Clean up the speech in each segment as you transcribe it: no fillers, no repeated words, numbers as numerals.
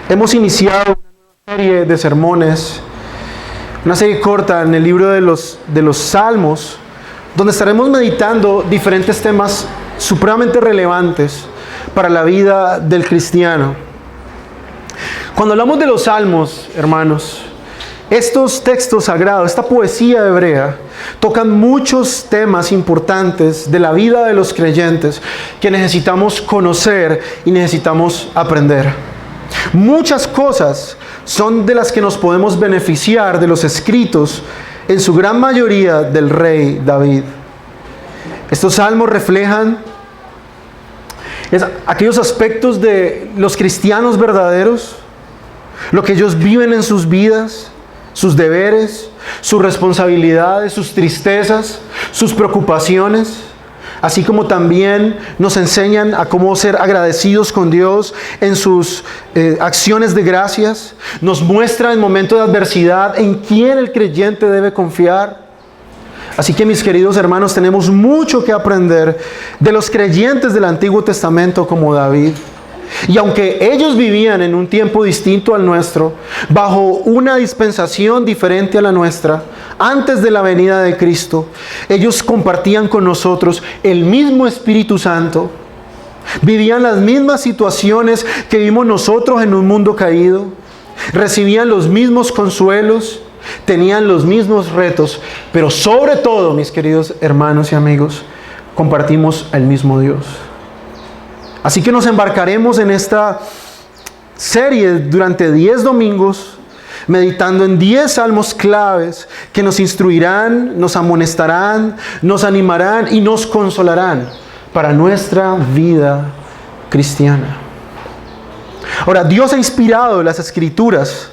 Hemos iniciado una serie de sermones, una serie corta en el libro de los Salmos, donde estaremos meditando diferentes temas supremamente relevantes para la vida del cristiano. Cuando hablamos de los Salmos, hermanos, estos textos sagrados, esta poesía hebrea, tocan muchos temas importantes de la vida de los creyentes que necesitamos conocer y necesitamos aprender. Muchas cosas son de las que nos podemos beneficiar de los escritos, en su gran mayoría del rey David. Estos salmos reflejan aquellos aspectos de los cristianos verdaderos, lo que ellos viven en sus vidas, sus deberes, sus responsabilidades, sus tristezas, sus preocupaciones, así como también nos enseñan a cómo ser agradecidos con Dios en sus acciones de gracias. Nos muestra en momentos de adversidad en quién el creyente debe confiar. Así que, mis queridos hermanos, tenemos mucho que aprender de los creyentes del Antiguo Testamento como David. Y aunque ellos vivían en un tiempo distinto al nuestro, bajo una dispensación diferente a la nuestra, antes de la venida de Cristo, ellos compartían con nosotros el mismo Espíritu Santo, vivían las mismas situaciones que vivimos nosotros en un mundo caído, recibían los mismos consuelos, tenían los mismos retos, pero sobre todo, mis queridos hermanos y amigos, compartimos el mismo Dios. Así que nos embarcaremos en esta serie durante 10 domingos, meditando en 10 salmos claves que nos instruirán, nos amonestarán, nos animarán y nos consolarán para nuestra vida cristiana. Ahora, Dios ha inspirado las Escrituras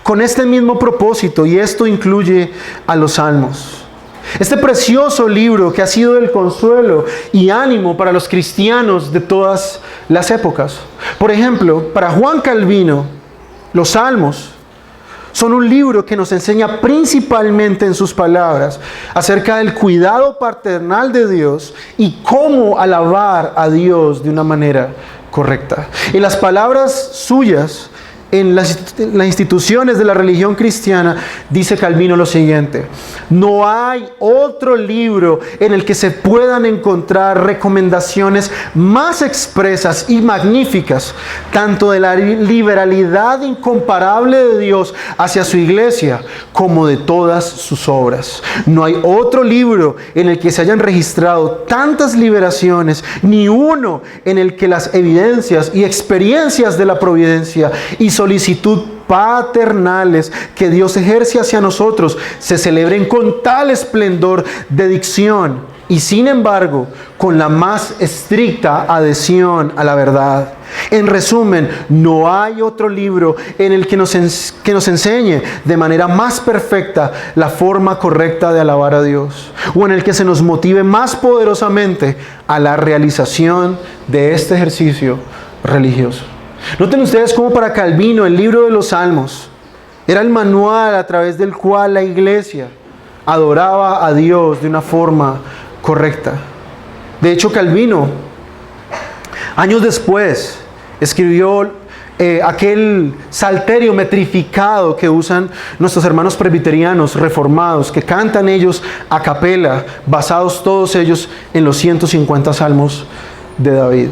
con este mismo propósito, y esto incluye a los salmos. Este precioso libro que ha sido el consuelo y ánimo para los cristianos de todas las épocas. Por ejemplo, para Juan Calvino, los Salmos son un libro que nos enseña principalmente en sus palabras acerca del cuidado paternal de Dios y cómo alabar a Dios de una manera correcta. En las palabras suyas, en las instituciones de la religión cristiana, dice Calvino lo siguiente: no hay otro libro en el que se puedan encontrar recomendaciones más expresas y magníficas, tanto de la liberalidad incomparable de Dios hacia su iglesia, como de todas sus obras. No hay otro libro en el que se hayan registrado tantas liberaciones, ni uno en el que las evidencias y experiencias de la providencia y solicitud paternales que Dios ejerce hacia nosotros se celebren con tal esplendor de dicción y, sin embargo, con la más estricta adhesión a la verdad. En resumen, no hay otro libro en el que nos enseñe de manera más perfecta la forma correcta de alabar a Dios, o en el que se nos motive más poderosamente a la realización de este ejercicio religioso. Noten ustedes cómo para Calvino el libro de los Salmos era el manual a través del cual la iglesia adoraba a Dios de una forma correcta. De hecho, Calvino, años después, escribió aquel salterio metrificado que usan nuestros hermanos presbiterianos reformados, que cantan ellos a capela, basados todos ellos en los 150 salmos de David.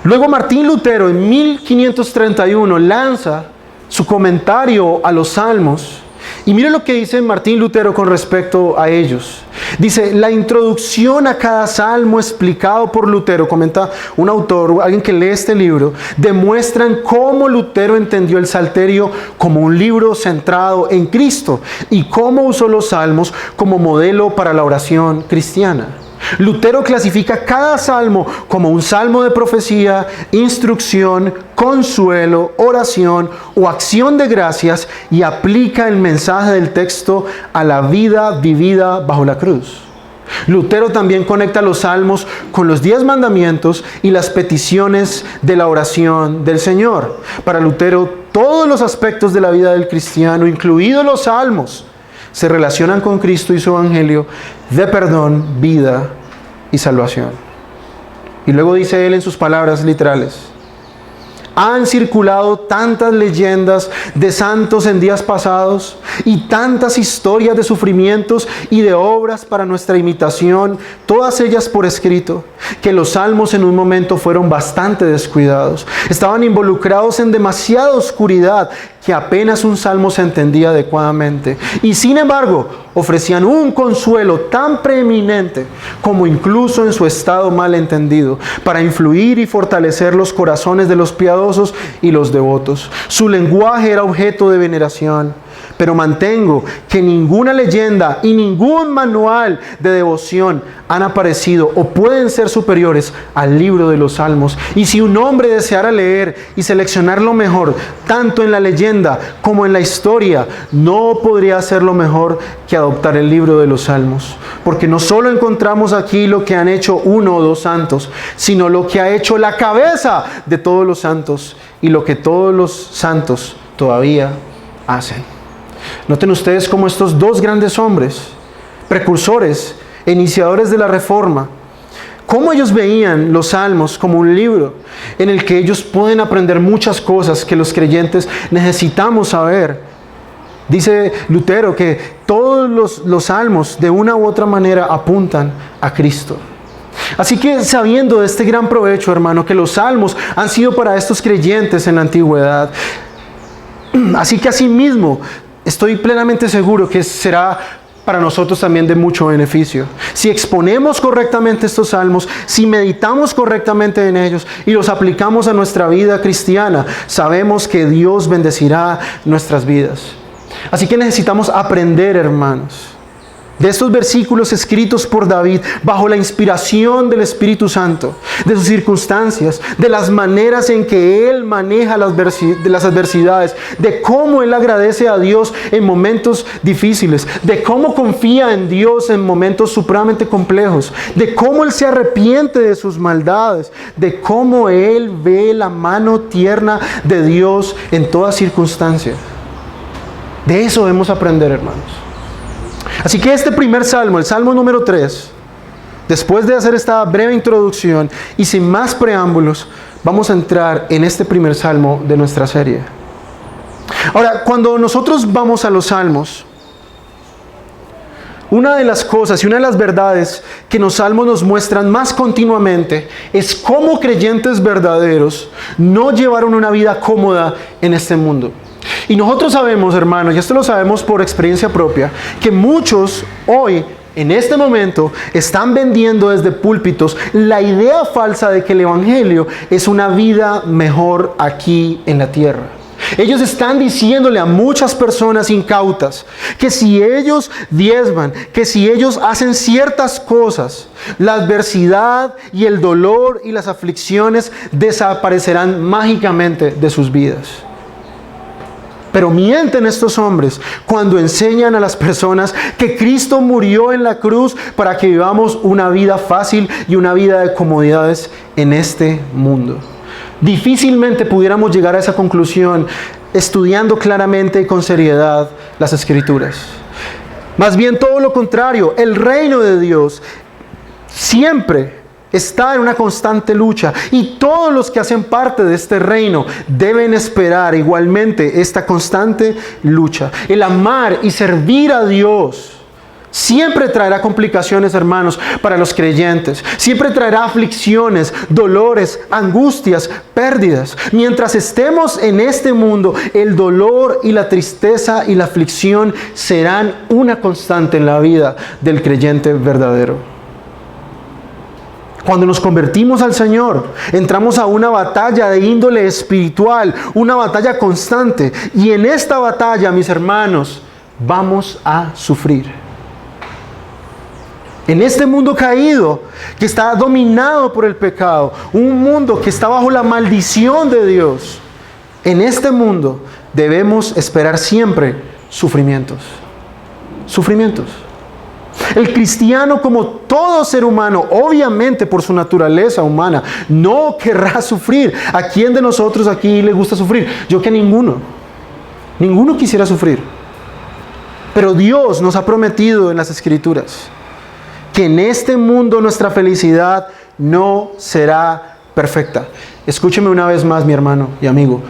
Luego Martín Lutero en 1531 lanza su comentario a los salmos, y mire lo que dice Martín Lutero con respecto a ellos. Dice: la introducción a cada salmo explicado por Lutero, comenta un autor, alguien que lee este libro, demuestran cómo Lutero entendió el salterio como un libro centrado en Cristo y cómo usó los salmos como modelo para la oración cristiana. Lutero clasifica cada salmo como un salmo de profecía, instrucción, consuelo, oración o acción de gracias, y aplica el mensaje del texto a la vida vivida bajo la cruz. Lutero también conecta los salmos con los 10 mandamientos y las peticiones de la oración del Señor. Para Lutero, todos los aspectos de la vida del cristiano, incluidos los salmos, se relacionan con Cristo y su evangelio de perdón, vida y salvación. Y luego dice él en sus palabras literales: Han circulado tantas leyendas de santos en días pasados y tantas historias de sufrimientos y de obras para nuestra imitación, todas ellas por escrito, que los salmos en un momento fueron bastante descuidados. Estaban involucrados en demasiada oscuridad que apenas un salmo se entendía adecuadamente. Y sin embargo, ofrecían un consuelo tan preeminente como incluso en su estado mal entendido, para influir y fortalecer los corazones de los piadosos y los devotos. Su lenguaje era objeto de veneración. Pero mantengo que ninguna leyenda y ningún manual de devoción han aparecido o pueden ser superiores al libro de los Salmos. Y si un hombre deseara leer y seleccionar lo mejor, tanto en la leyenda como en la historia, no podría hacerlo mejor que adoptar el libro de los Salmos. Porque no solo encontramos aquí lo que han hecho uno o dos santos, sino lo que ha hecho la cabeza de todos los santos y lo que todos los santos todavía hacen. Noten ustedes cómo estos dos grandes hombres, precursores e iniciadores de la Reforma, cómo ellos veían los Salmos como un libro en el que ellos pueden aprender muchas cosas que los creyentes necesitamos saber. Dice Lutero que todos los Salmos de una u otra manera apuntan a Cristo. Así que sabiendo de este gran provecho, hermano, que los Salmos han sido para estos creyentes en la antigüedad, así que asimismo estoy plenamente seguro que será para nosotros también de mucho beneficio. Si exponemos correctamente estos salmos, si meditamos correctamente en ellos y los aplicamos a nuestra vida cristiana, sabemos que Dios bendecirá nuestras vidas. Así que necesitamos aprender, hermanos, de estos versículos escritos por David bajo la inspiración del Espíritu Santo, de sus circunstancias, de las maneras en que Él maneja las adversidades, de cómo Él agradece a Dios en momentos difíciles, de cómo confía en Dios en momentos supremamente complejos, de cómo Él se arrepiente de sus maldades, de cómo Él ve la mano tierna de Dios en toda circunstancia. De eso debemos aprender, hermanos. Así que este primer salmo, el salmo número 3, después de hacer esta breve introducción y sin más preámbulos, vamos a entrar en este primer salmo de nuestra serie. Ahora, cuando nosotros vamos a los salmos, una de las cosas y una de las verdades que los salmos nos muestran más continuamente es cómo creyentes verdaderos no llevaron una vida cómoda en este mundo. Y nosotros sabemos, hermanos, y esto lo sabemos por experiencia propia, que muchos hoy, en este momento, están vendiendo desde púlpitos la idea falsa de que el Evangelio es una vida mejor aquí en la tierra. Ellos están diciéndole a muchas personas incautas que si ellos diezman, que si ellos hacen ciertas cosas, la adversidad y el dolor y las aflicciones desaparecerán mágicamente de sus vidas. Pero mienten estos hombres cuando enseñan a las personas que Cristo murió en la cruz para que vivamos una vida fácil y una vida de comodidades en este mundo. Difícilmente pudiéramos llegar a esa conclusión estudiando claramente y con seriedad las Escrituras. Más bien todo lo contrario, el reino de Dios siempre está en una constante lucha y todos los que hacen parte de este reino deben esperar igualmente esta constante lucha. El amar y servir a Dios siempre traerá complicaciones, hermanos, para los creyentes. Siempre traerá aflicciones, dolores, angustias, pérdidas. Mientras estemos en este mundo, el dolor y la tristeza y la aflicción serán una constante en la vida del creyente verdadero. Cuando nos convertimos al Señor, entramos a una batalla de índole espiritual, una batalla constante. Y en esta batalla, mis hermanos, vamos a sufrir. En este mundo caído, que está dominado por el pecado, un mundo que está bajo la maldición de Dios, en este mundo debemos esperar siempre sufrimientos. Sufrimientos. El cristiano, como todo ser humano, obviamente por su naturaleza humana, no querrá sufrir. ¿A quién de nosotros aquí le gusta sufrir? Yo que ninguno. Ninguno quisiera sufrir. Pero Dios nos ha prometido en las Escrituras que en este mundo nuestra felicidad no será perfecta. Escúcheme una vez más, mi hermano y amigo.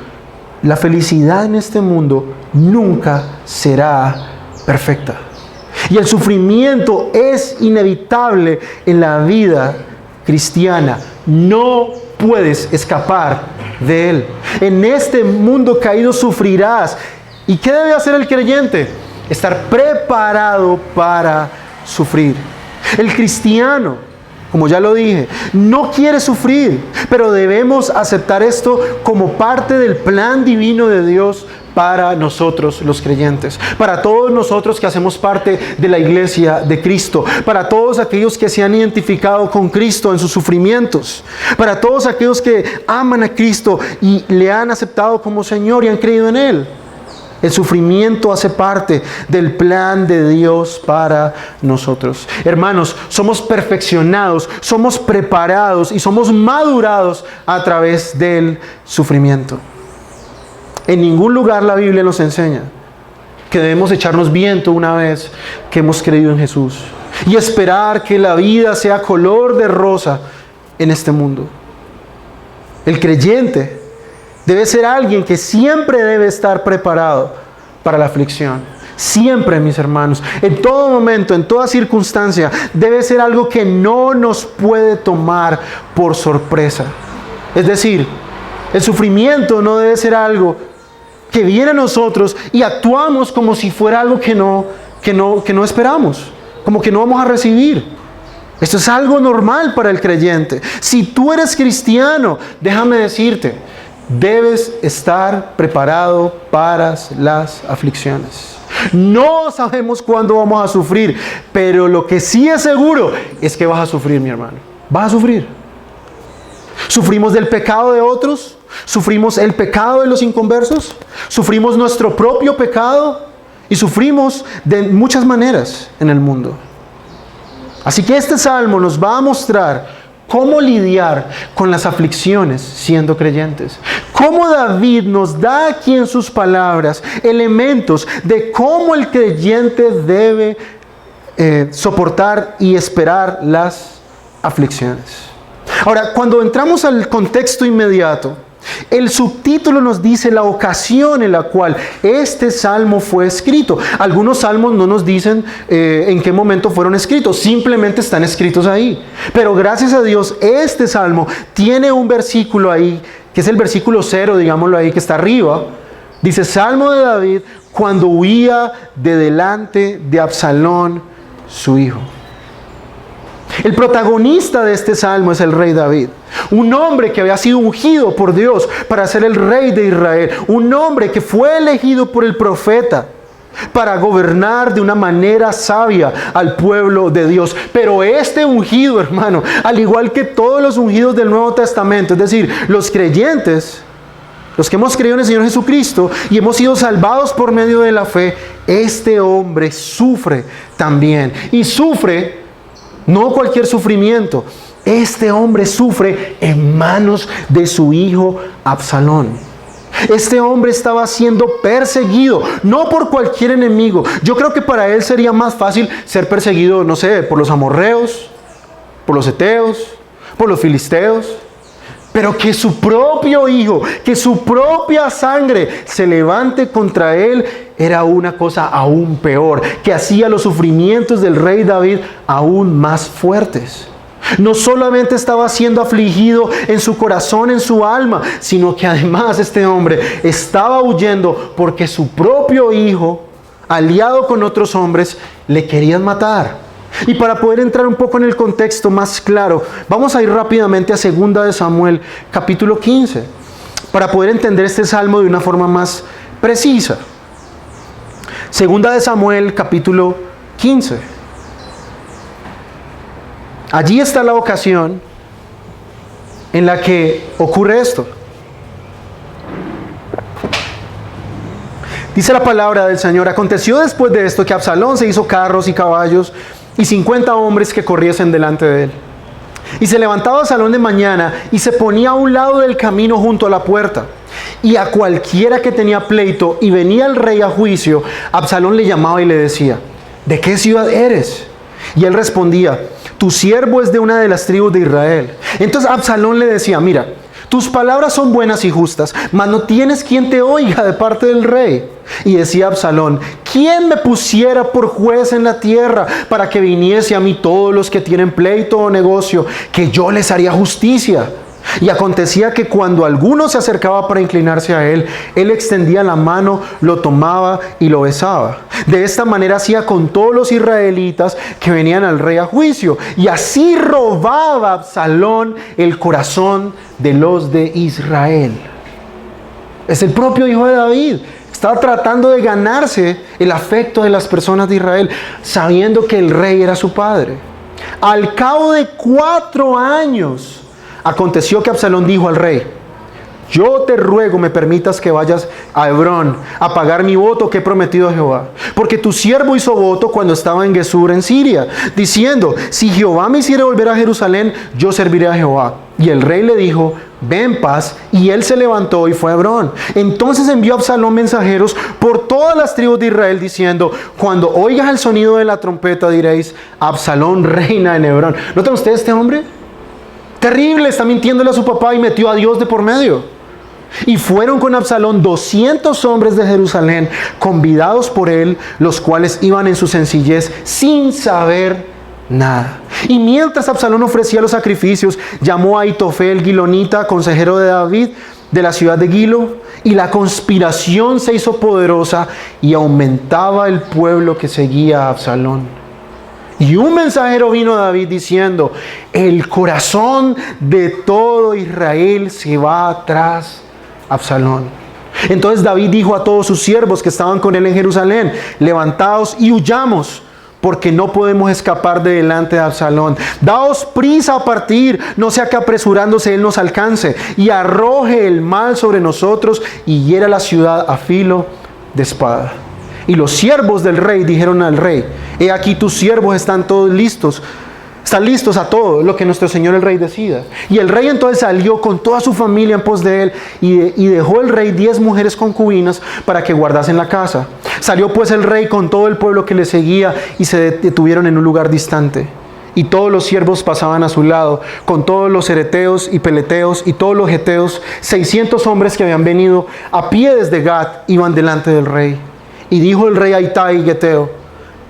La felicidad en este mundo nunca será perfecta. Y el sufrimiento es inevitable en la vida cristiana. No puedes escapar de él. En este mundo caído sufrirás. ¿Y qué debe hacer el creyente? Estar preparado para sufrir. El cristiano, como ya lo dije, no quiere sufrir, pero debemos aceptar esto como parte del plan divino de Dios para nosotros los creyentes, para todos nosotros que hacemos parte de la iglesia de Cristo, para todos aquellos que se han identificado con Cristo en sus sufrimientos, para todos aquellos que aman a Cristo y le han aceptado como Señor y han creído en Él. El sufrimiento hace parte del plan de Dios para nosotros. Hermanos, somos perfeccionados, somos preparados y somos madurados a través del sufrimiento. En ningún lugar la Biblia nos enseña que debemos echarnos viento una vez que hemos creído en Jesús y esperar que la vida sea color de rosa en este mundo. El creyente debe ser alguien que siempre debe estar preparado para la aflicción. Siempre, mis hermanos, en todo momento, en toda circunstancia, debe ser algo que no nos puede tomar por sorpresa. Es decir, el sufrimiento no debe ser algo que viene a nosotros y actuamos como si fuera algo que no esperamos, como que no vamos a recibir. Esto es algo normal para el creyente. Si tú eres cristiano, déjame decirte, debes estar preparado para las aflicciones. No sabemos cuándo vamos a sufrir, pero lo que sí es seguro es que vas a sufrir, mi hermano. Vas a sufrir. Sufrimos del pecado de otros, sufrimos el pecado de los inconversos, sufrimos nuestro propio pecado y sufrimos de muchas maneras en el mundo. Así que este salmo nos va a mostrar cómo lidiar con las aflicciones siendo creyentes. Cómo David nos da aquí en sus palabras elementos de cómo el creyente debe soportar y esperar las aflicciones. Ahora, cuando entramos al contexto inmediato, el subtítulo nos dice la ocasión en la cual este salmo fue escrito. Algunos salmos no nos dicen en qué momento fueron escritos, simplemente están escritos ahí. Pero gracias a Dios, este salmo tiene un versículo ahí, que es el versículo 0, digámoslo ahí, que está arriba. Dice, Salmo de David, cuando huía de delante de Absalón, su hijo. El protagonista de este salmo es el rey David, un hombre que había sido ungido por Dios para ser el rey de Israel, un hombre que fue elegido por el profeta para gobernar de una manera sabia al pueblo de Dios. Pero este ungido, hermano, al igual que todos los ungidos del Nuevo Testamento, es decir, los creyentes, los que hemos creído en el Señor Jesucristo y hemos sido salvados por medio de la fe, este hombre sufre también. Y sufre no cualquier sufrimiento. Este hombre sufre en manos de su hijo Absalón. Este hombre estaba siendo perseguido, no por cualquier enemigo. Yo creo que para él sería más fácil ser perseguido, no sé, por los amorreos, por los heteos, por los filisteos. Pero que su propio hijo, que su propia sangre se levante contra él, era una cosa aún peor, que hacía los sufrimientos del rey David aún más fuertes. No solamente estaba siendo afligido en su corazón, en su alma, sino que además este hombre estaba huyendo porque su propio hijo, aliado con otros hombres, le querían matar. Y para poder entrar un poco en el contexto más claro, vamos a ir rápidamente a 2 de Samuel, capítulo 15, para poder entender este salmo de una forma más precisa. 2 de Samuel, capítulo 15. Allí está la ocasión en la que ocurre esto. Dice la palabra del Señor: aconteció después de esto que Absalón se hizo carros y caballos y 50 hombres que corriesen delante de él. Y se levantaba Absalón de mañana y se ponía a un lado del camino junto a la puerta. Y a cualquiera que tenía pleito y venía el rey a juicio, Absalón le llamaba y le decía: ¿de qué ciudad eres? Y él respondía: tu tu siervo es de una de las tribus de Israel. Entonces Absalón le decía, mira, tus palabras son buenas y justas, mas no tienes quien te oiga de parte del rey. Y decía Absalón, ¿quién me pusiera por juez en la tierra para que viniese a mí todos los que tienen pleito o negocio, que yo les haría justicia? Y acontecía que cuando alguno se acercaba para inclinarse a él, él extendía la mano, lo tomaba y lo besaba. De esta manera hacía con todos los israelitas que venían al rey a juicio. Y así robaba Absalón el corazón de los de Israel. Es el propio hijo de David. Estaba tratando de ganarse el afecto de las personas de Israel, sabiendo que el rey era su padre. Al cabo de 4 años, aconteció que Absalón dijo al rey, yo te ruego me permitas que vayas a Hebrón a pagar mi voto que he prometido a Jehová. Porque tu siervo hizo voto cuando estaba en Gesur en Siria, diciendo, si Jehová me hiciera volver a Jerusalén, yo serviré a Jehová. Y el rey le dijo, ve en paz, y él se levantó y fue a Hebrón. Entonces envió Absalón mensajeros por todas las tribus de Israel, diciendo, cuando oigas el sonido de la trompeta diréis, Absalón reina en Hebrón. ¿Notan ustedes este hombre? Terrible, está mintiéndole a su papá y metió a Dios de por medio. Y fueron con Absalón 200 hombres de Jerusalén, convidados por él, los cuales iban en su sencillez sin saber nada. Y mientras Absalón ofrecía los sacrificios, llamó a Ahitofel Gilonita, consejero de David, de la ciudad de Gilo, y la conspiración se hizo poderosa y aumentaba el pueblo que seguía a Absalón. Y un mensajero vino a David diciendo, el corazón de todo Israel se va tras Absalón. Entonces David dijo a todos sus siervos que estaban con él en Jerusalén, levantaos y huyamos, porque no podemos escapar de delante de Absalón. Daos prisa a partir, no sea que apresurándose él nos alcance y arroje el mal sobre nosotros y hiera la ciudad a filo de espada. Y los siervos del rey dijeron al rey, he aquí tus siervos están todos listos, están listos a todo lo que nuestro señor el rey decida. Y el rey entonces salió con toda su familia en pos de él y dejó el rey 10 mujeres concubinas para que guardasen la casa. Salió pues el rey con todo el pueblo que le seguía y se detuvieron en un lugar distante. Y todos los siervos pasaban a su lado, con todos los ereteos y peleteos y todos los geteos, 600 hombres que habían venido a pie desde Gat, iban delante del rey. Y dijo el rey a Itai Geteo,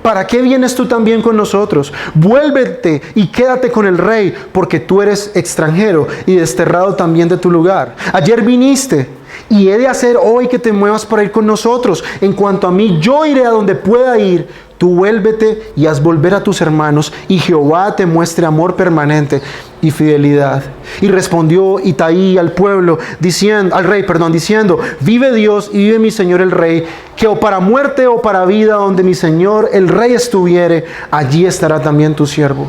¿para qué vienes tú también con nosotros? Vuélvete y quédate con el rey, porque tú eres extranjero y desterrado también de tu lugar. Ayer viniste, y he de hacer hoy que te muevas para ir con nosotros. En cuanto a mí, yo iré a donde pueda ir. Tú vuélvete y haz volver a tus hermanos, y Jehová te muestre amor permanente y fidelidad. Y respondió Itai al pueblo, al rey, diciendo, vive Dios y vive mi señor el rey, que o para muerte o para vida, donde mi señor el rey estuviere, allí estará también tu siervo.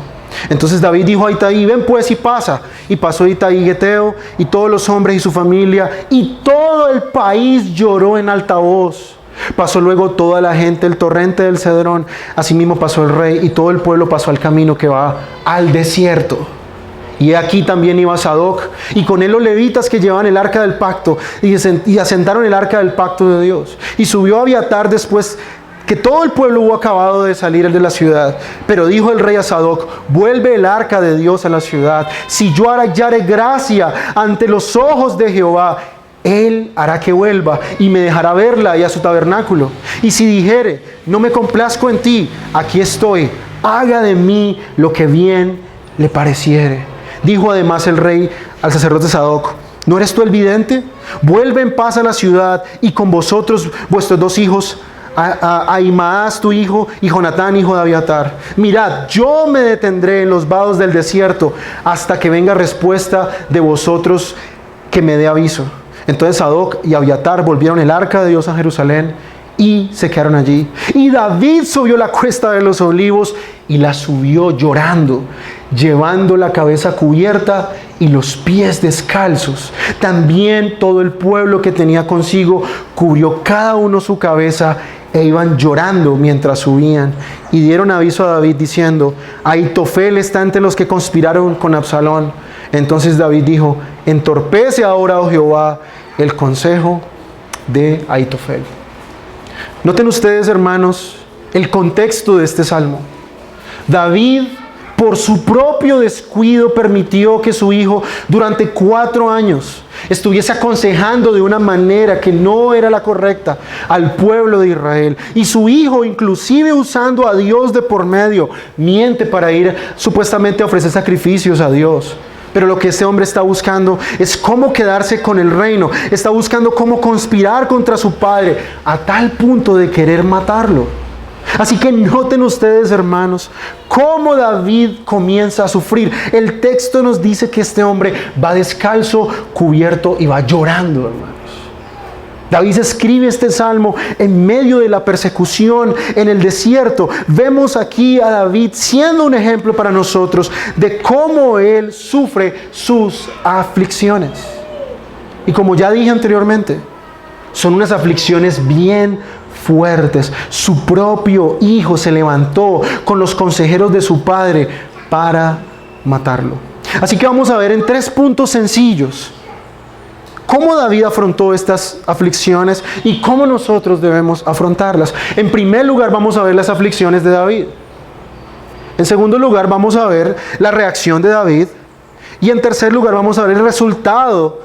Entonces David dijo a Itai, ven pues y pasa. Y pasó Itai Geteo y todos los hombres y su familia, y todo el país lloró en alta voz. Pasó luego toda la gente el torrente del Cedrón, asimismo pasó el rey, y todo el pueblo pasó al camino que va al desierto. Y aquí también iba Sadoc, y con él los levitas que llevaban el arca del pacto, y asentaron el arca del pacto de Dios. Y subió Abiatar después que todo el pueblo hubo acabado de salir de la ciudad. Pero dijo el rey a Sadoc, vuelve el arca de Dios a la ciudad. Si yo hallare gracia ante los ojos de Jehová, Él hará que vuelva y me dejará verla y a su tabernáculo. Y si dijere, no me complazco en ti, aquí estoy, haga de mí lo que bien le pareciere. Dijo además el rey al sacerdote Sadoc, ¿no eres tú el vidente? Vuelve en paz a la ciudad, y con vosotros vuestros 2 hijos, Ahimaas tu hijo y Jonatán hijo de Abiatar. Mirad, yo me detendré en los vados del desierto hasta que venga respuesta de vosotros que me dé aviso. Entonces Sadoc y Abiatar volvieron el arca de Dios a Jerusalén y se quedaron allí. Y David subió la cuesta de los olivos y la subió llorando, llevando la cabeza cubierta y los pies descalzos. También todo el pueblo que tenía consigo cubrió cada uno su cabeza e iban llorando mientras subían. Y dieron aviso a David diciendo, Ahitofel está entre los que conspiraron con Absalón. Entonces David dijo, entorpece ahora, oh Jehová, el consejo de Ahitofel. Noten ustedes, hermanos, el contexto de este salmo. David por su propio descuido permitió que su hijo durante 4 años estuviese aconsejando de una manera que no era la correcta al pueblo de Israel. Y su hijo, inclusive usando a Dios de por medio, miente para ir supuestamente a ofrecer sacrificios a Dios. Pero lo que este hombre está buscando es cómo quedarse con el reino. Está buscando cómo conspirar contra su padre a tal punto de querer matarlo. Así que noten ustedes, hermanos, cómo David comienza a sufrir. El texto nos dice que este hombre va descalzo, cubierto y va llorando, hermanos. David escribe este salmo en medio de la persecución en el desierto. Vemos aquí a David siendo un ejemplo para nosotros de cómo él sufre sus aflicciones. Y como ya dije anteriormente, son unas aflicciones bien fuertes. Su propio hijo se levantó con los consejeros de su padre para matarlo. Así que vamos a ver en 3 puntos sencillos cómo David afrontó estas aflicciones y cómo nosotros debemos afrontarlas. En primer lugar, vamos a ver las aflicciones de David. En segundo lugar, vamos a ver la reacción de David. Y en tercer lugar, vamos a ver el resultado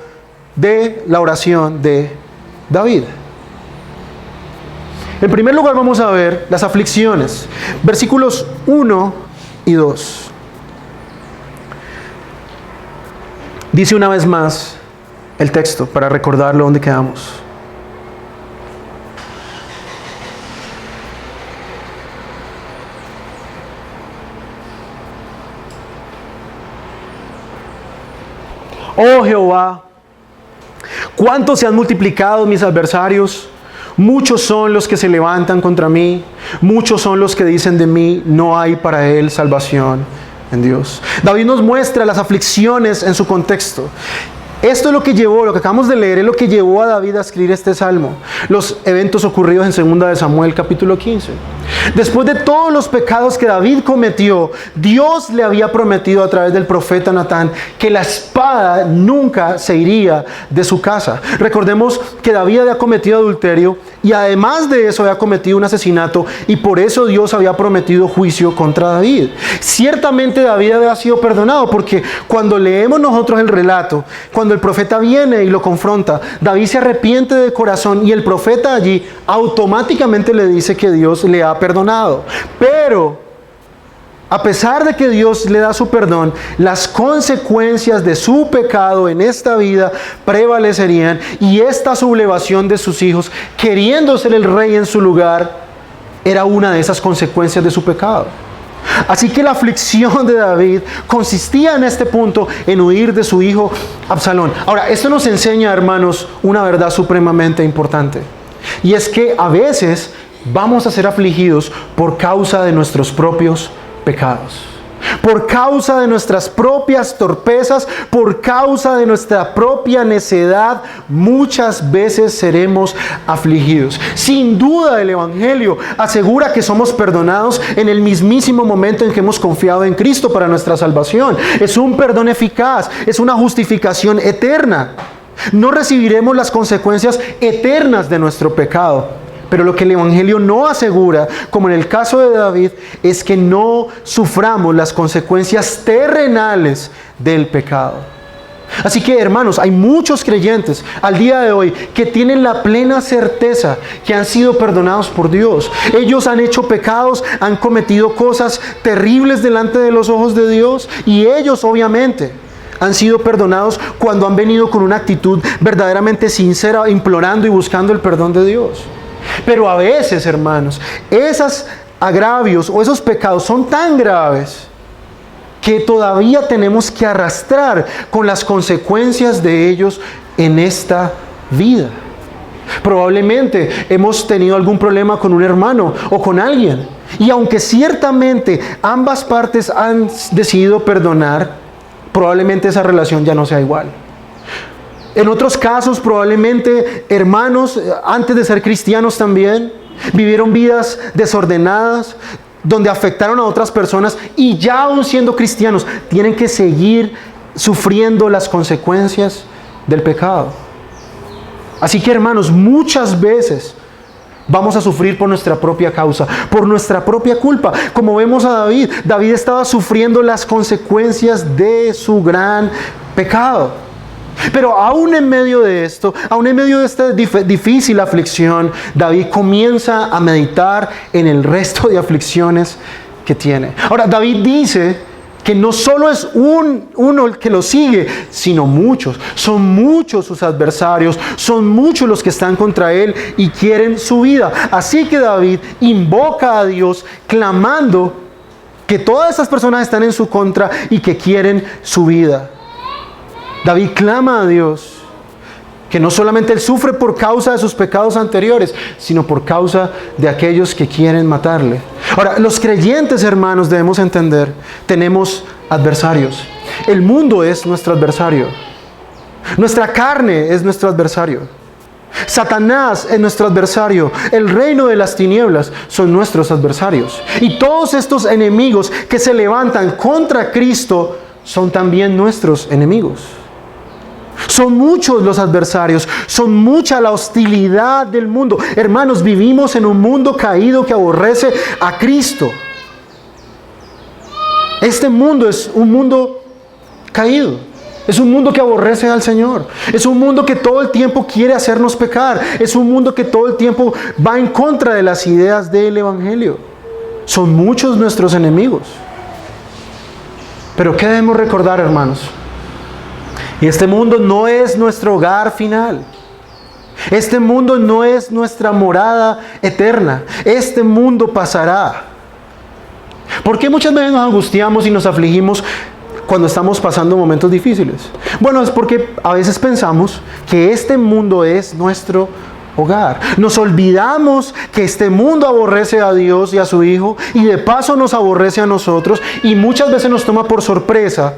de la oración de David. En primer lugar, vamos a ver las aflicciones. Versículos 1 y 2. Dice una vez más el texto para recordarlo donde quedamos. Oh Jehová, cuánto se han multiplicado mis adversarios. Muchos son los que se levantan contra mí. Muchos son los que dicen de mí, no hay para él salvación en Dios. David nos muestra las aflicciones en su contexto. Esto es lo que llevó, lo que acabamos de leer, es lo que llevó a David a escribir este salmo. Los eventos ocurridos en 2 de Samuel capítulo 15. Después de todos los pecados que David cometió, Dios le había prometido a través del profeta Natán que la espada nunca se iría de su casa. Recordemos que David había cometido adulterio y además de eso había cometido un asesinato, y por eso Dios había prometido juicio contra David. Ciertamente David había sido perdonado, porque cuando leemos nosotros el relato, cuando el profeta viene y lo confronta, David se arrepiente de corazón y el profeta allí automáticamente le dice que Dios le ha perdonado. Pero a pesar de que Dios le da su perdón, las consecuencias de su pecado en esta vida prevalecerían, y esta sublevación de sus hijos, queriendo ser el rey en su lugar, era una de esas consecuencias de su pecado. Así que la aflicción de David consistía en este punto en huir de su hijo Absalón. Ahora, esto nos enseña, hermanos, una verdad supremamente importante. Y es que a veces vamos a ser afligidos por causa de nuestros propios pecados, por causa de nuestras propias torpezas, por causa de nuestra propia necedad. Muchas veces seremos afligidos. Sin duda, el Evangelio asegura que somos perdonados en el mismísimo momento en que hemos confiado en Cristo para nuestra salvación. Es un perdón eficaz, es una justificación eterna. No recibiremos las consecuencias eternas de nuestro pecado. Pero lo que el Evangelio no asegura, como en el caso de David, es que no suframos las consecuencias terrenales del pecado. Así que, hermanos, hay muchos creyentes al día de hoy que tienen la plena certeza que han sido perdonados por Dios. Ellos han hecho pecados, han cometido cosas terribles delante de los ojos de Dios, y ellos obviamente han sido perdonados cuando han venido con una actitud verdaderamente sincera, implorando y buscando el perdón de Dios. Pero a veces, hermanos, esos agravios o esos pecados son tan graves que todavía tenemos que arrastrar con las consecuencias de ellos en esta vida. Probablemente hemos tenido algún problema con un hermano o con alguien, y aunque ciertamente ambas partes han decidido perdonar, probablemente esa relación ya no sea igual. En otros casos, probablemente hermanos, antes de ser cristianos también, vivieron vidas desordenadas, donde afectaron a otras personas, y ya aún siendo cristianos, tienen que seguir sufriendo las consecuencias del pecado. Así que, hermanos, muchas veces vamos a sufrir por nuestra propia causa, por nuestra propia culpa. Como vemos a David, David estaba sufriendo las consecuencias de su gran pecado. Pero aún en medio de esto, aún en medio de esta difícil aflicción, David comienza a meditar en el resto de aflicciones que tiene. Ahora, David dice que no solo es uno el que lo sigue, sino muchos. Son muchos sus adversarios, son muchos los que están contra él y quieren su vida. Así que David invoca a Dios clamando que todas estas personas están en su contra y que quieren su vida. David clama a Dios que no solamente él sufre por causa de sus pecados anteriores, sino por causa de aquellos que quieren matarle. Ahora, los creyentes, hermanos, debemos entender, tenemos adversarios. El mundo es nuestro adversario. Nuestra carne es nuestro adversario. Satanás es nuestro adversario. El reino de las tinieblas son nuestros adversarios. Y todos estos enemigos que se levantan contra Cristo son también nuestros enemigos. Son muchos los adversarios, son mucha la hostilidad del mundo. Hermanos, vivimos en un mundo caído que aborrece a Cristo. Este mundo es un mundo caído. Es un mundo que aborrece al Señor. Es un mundo que todo el tiempo quiere hacernos pecar. Es un mundo que todo el tiempo va en contra de las ideas del Evangelio. Son muchos nuestros enemigos. Pero ¿qué debemos recordar, hermanos? Y este mundo no es nuestro hogar final. Este mundo no es nuestra morada eterna. Este mundo pasará. ¿Por qué muchas veces nos angustiamos y nos afligimos cuando estamos pasando momentos difíciles? Bueno, es porque a veces pensamos que este mundo es nuestro hogar. Nos olvidamos que este mundo aborrece a Dios y a su Hijo, y de paso nos aborrece a nosotros, y muchas veces nos toma por sorpresa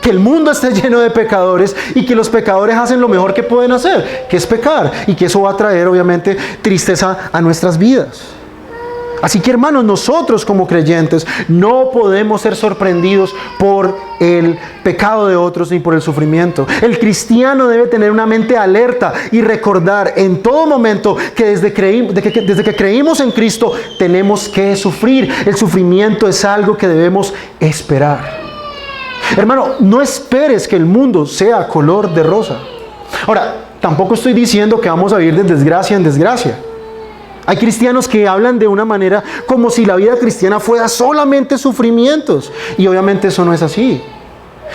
que el mundo esté lleno de pecadores y que los pecadores hacen lo mejor que pueden hacer, que es pecar, y que eso va a traer obviamente tristeza a nuestras vidas. Así que, hermanos, nosotros como creyentes no podemos ser sorprendidos por el pecado de otros ni por el sufrimiento. El cristiano debe tener una mente alerta y recordar en todo momento que desde que creímos en Cristo tenemos que sufrir. El sufrimiento es algo que debemos esperar. Hermano, no esperes que el mundo sea color de rosa. Ahora, tampoco estoy diciendo que vamos a vivir de desgracia en desgracia. Hay cristianos que hablan de una manera como si la vida cristiana fuera solamente sufrimientos. Y obviamente eso no es así.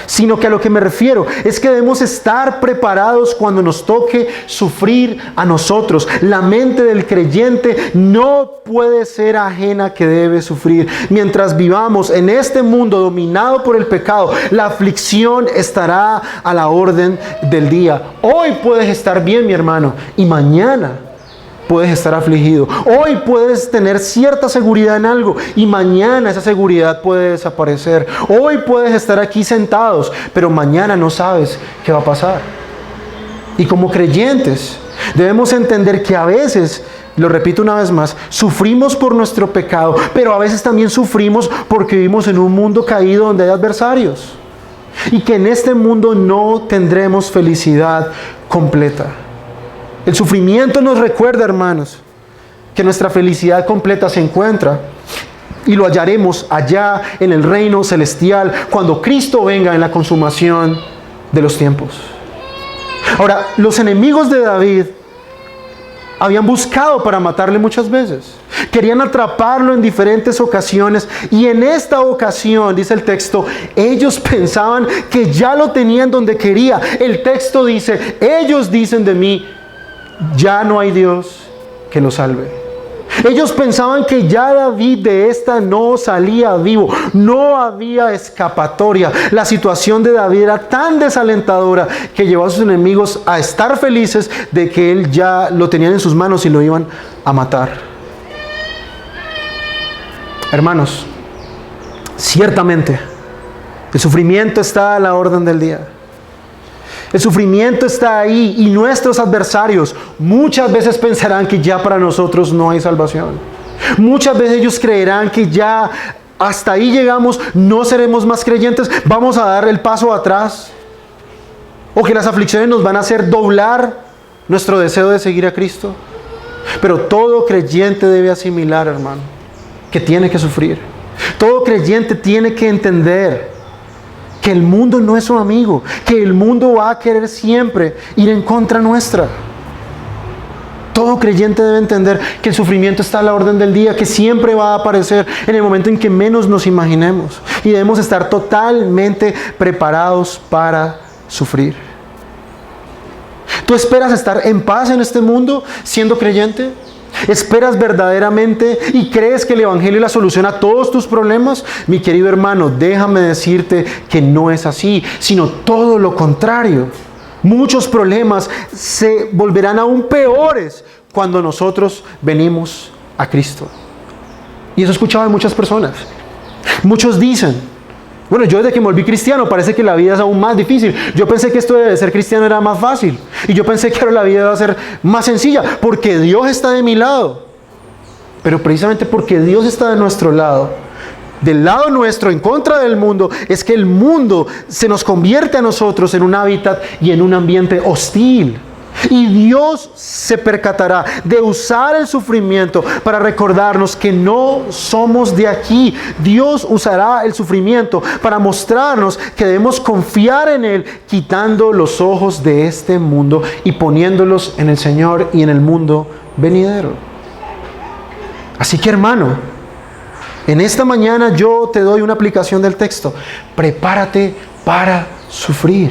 Sino que a lo que me refiero es que debemos estar preparados cuando nos toque sufrir a nosotros. La mente del creyente no puede ser ajena que debe sufrir. Mientras vivamos en este mundo dominado por el pecado, la aflicción estará a la orden del día. Hoy puedes estar bien, mi hermano, y mañana puedes estar afligido. Hoy puedes tener cierta seguridad en algo y mañana esa seguridad puede desaparecer. Hoy puedes estar aquí sentados, pero mañana no sabes qué va a pasar. Y como creyentes debemos entender que a veces, lo repito una vez más, sufrimos por nuestro pecado, pero a veces también sufrimos porque vivimos en un mundo caído donde hay adversarios. Y que en este mundo no tendremos felicidad completa. El sufrimiento nos recuerda, hermanos, que nuestra felicidad completa se encuentra y lo hallaremos allá en el reino celestial cuando Cristo venga en la consumación de los tiempos. Ahora, los enemigos de David habían buscado para matarle muchas veces. Querían atraparlo en diferentes ocasiones y en esta ocasión, dice el texto, ellos pensaban que ya lo tenían donde quería. El texto dice, ellos dicen de mí, ya no hay Dios que lo salve. Ellos pensaban que ya David de esta no salía vivo. No había escapatoria. La situación de David era tan desalentadora que llevó a sus enemigos a estar felices de que él ya lo tenían en sus manos y lo iban a matar. Hermanos, ciertamente el sufrimiento está a la orden del día. El sufrimiento está ahí y nuestros adversarios muchas veces pensarán que ya para nosotros no hay salvación. Muchas veces ellos creerán que ya hasta ahí llegamos, no seremos más creyentes, vamos a dar el paso atrás. O que las aflicciones nos van a hacer doblar nuestro deseo de seguir a Cristo. Pero todo creyente debe asimilar, hermano, que tiene que sufrir. Todo creyente tiene que entender que el mundo no es su amigo, que el mundo va a querer siempre ir en contra nuestra. Todo creyente debe entender que el sufrimiento está a la orden del día, que siempre va a aparecer en el momento en que menos nos imaginemos. Y debemos estar totalmente preparados para sufrir. ¿Tú esperas estar en paz en este mundo siendo creyente? ¿Esperas verdaderamente y crees que el Evangelio es la solución a todos tus problemas? Mi querido hermano, déjame decirte que no es así, sino todo lo contrario. Muchos problemas se volverán aún peores cuando nosotros venimos a Cristo. Y eso he escuchado de muchas personas. Muchos dicen, bueno, yo desde que me volví cristiano parece que la vida es aún más difícil. Yo pensé que esto de ser cristiano era más fácil. Y yo pensé que ahora la vida iba a ser más sencilla, porque Dios está de mi lado. Pero precisamente porque Dios está de nuestro lado, del lado nuestro, en contra del mundo, es que el mundo se nos convierte a nosotros en un hábitat y en un ambiente hostil. Y Dios se percatará de usar el sufrimiento para recordarnos que no somos de aquí. Dios usará el sufrimiento para mostrarnos que debemos confiar en Él, quitando los ojos de este mundo y poniéndolos en el Señor y en el mundo venidero. Así que, hermano, en esta mañana yo te doy una aplicación del texto. Prepárate para sufrir.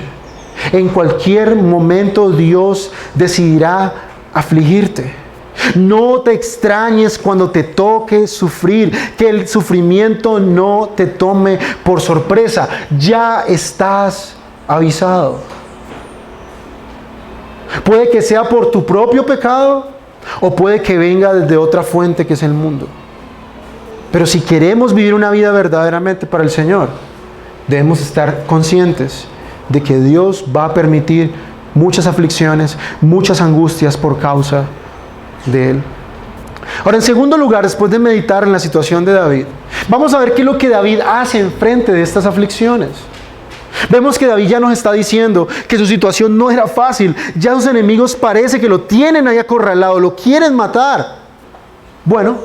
En cualquier momento Dios decidirá afligirte. No te extrañes cuando te toque sufrir, que el sufrimiento no te tome por sorpresa. Ya estás avisado. Puede que sea por tu propio pecado o puede que venga desde otra fuente que es el mundo. Pero si queremos vivir una vida verdaderamente para el Señor, debemos estar conscientes de que Dios va a permitir muchas aflicciones, muchas angustias por causa de Él. Ahora, en segundo lugar, después de meditar en la situación de David, vamos a ver qué es lo que David hace en frente de estas aflicciones. Vemos que David ya nos está diciendo que su situación no era fácil. Ya sus enemigos parece que lo tienen ahí acorralado, lo quieren matar. Bueno,